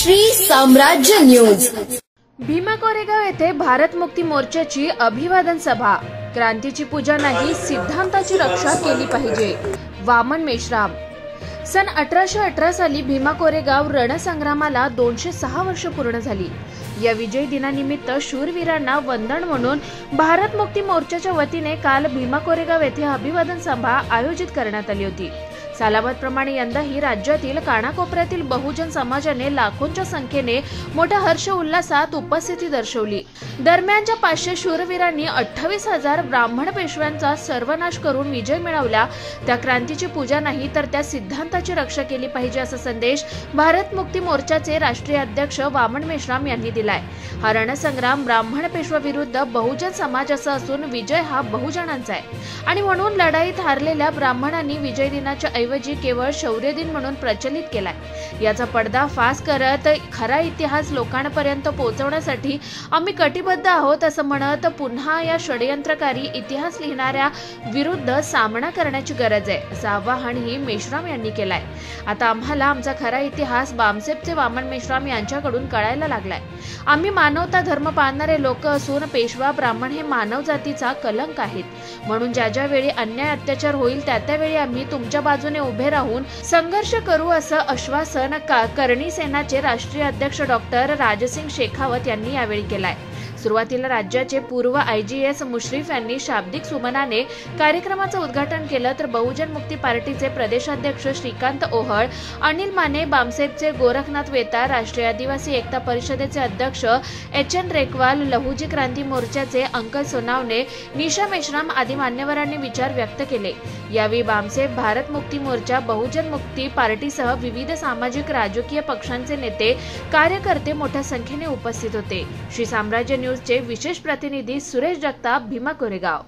श्री साम्राज्य न्यूज। भीमा कोरेगाव येथे भारत मुक्ती मोर्चाची अभिवादन सभा। क्रांतीची पूजा नाही, सिद्धांताची रक्षा केली पाहिजे। वामन मेश्राम। सन 1818 साली भीमा कोरेगाव रणसंग्रामाला 206 वर्ष पूर्ण झाली। या विजय दिनानिमित्त शूरवीरांना वंदन म्हणून भारत मुक्ती मोर्चाच्या वतीने काल भीमा कोरेगाव येथे अभिवादन सभा आयोजित करण्यात आली होती। सालाबादप्रमाणे यंदाही राज्यातील कानाकोपऱ्यातील बहुजन समाजाने लाखोंच्या संख्येने मोठ्या हर्ष उल्हासात उपस्थिती दर्शवली। दरम्यानच्या 500 शूरवीरांनी 28,000 ब्राह्मण पेशव्यांचा सर्वनाश करून विजय मिळवला। त्या क्रांतीची पूजा नाही तर त्या सिद्धांताची रक्षा केली पाहिजे असा संदेश भारत मुक्ती मोर्चाचे राष्ट्रीय अध्यक्ष वामन मेश्राम यांनी दिलाय। हा रणसंग्राम ब्राह्मण पेशवा विरुद्ध बहुजन समाजाचा असून विजय हा बहुजनांचा आहे आणि म्हणून लढाईत हारलेल्या ब्राह्मणांनी विजय दिनाच्या ऐवजी केवळ शौर्य दिन म्हणून प्रचलित केलाय। याचा पर्दाफाश करत खरा इतिहास लोकांपर्यंत पोहोचवण्यासाठी आम्ही कटिबद्ध आहोत असं म्हणत पुन्हा या षडयंत्रकारी इतिहास लिहिणाऱ्या विरुद्ध सामना करण्याची गरज आहे असं आवाहनही मेश्राम यांनी केलंय। आता आम्हाला आमचा खरा इतिहास बामसेपचे वामन मेश्राम यांच्याकडून कळायला लागलाय। आम्ही मानवता धर्म पाळणारे लोक असून पेशवा ब्राह्मण हे मानव जातीचा कलंक आहेत, म्हणून ज्या वेळी अन्याय अत्याचार होईल त्यावेळी आम्ही तुमच्या बाजूने उभे राहून संघर्ष करू असं आश्वासन करणी सेनाचे राष्ट्रीय अध्यक्ष डॉक्टर राजसिंग शेखावत यांनी यावेळी केलाय। सुरुवातीला राज्याचे पूर्व IGS मुश्रीफ यांनी शाब्दिक सुमनाने कार्यक्रमाचं उद्घाटन केलं, तर बहुजन मुक्ती पार्टीचे प्रदेशाध्यक्ष श्रीकांत ओहळ, अनिल माने, बामसेपचे गोरखनाथ वेताळ, राष्ट्रीय आदिवासी एकता परिषदेचे अध्यक्ष HN रेकवाल, लहुजी क्रांती मोर्चाचे अंकल सोनावणे, निशा मेश्राम आदी मान्यवरांनी विचार व्यक्त केले। यावेळी बामसेप, भारत मुक्ती मोर्चा, बहुजन मुक्ती पार्टीसह विविध सामाजिक राजकीय पक्षांचे नेते कार्यकर्ते मोठ्या संख्येने उपस्थित होते। श्री साम्राज्य न्यूजचे विशेष प्रतिनिधी सुरेश जगताप, भीमा कोरेगाव।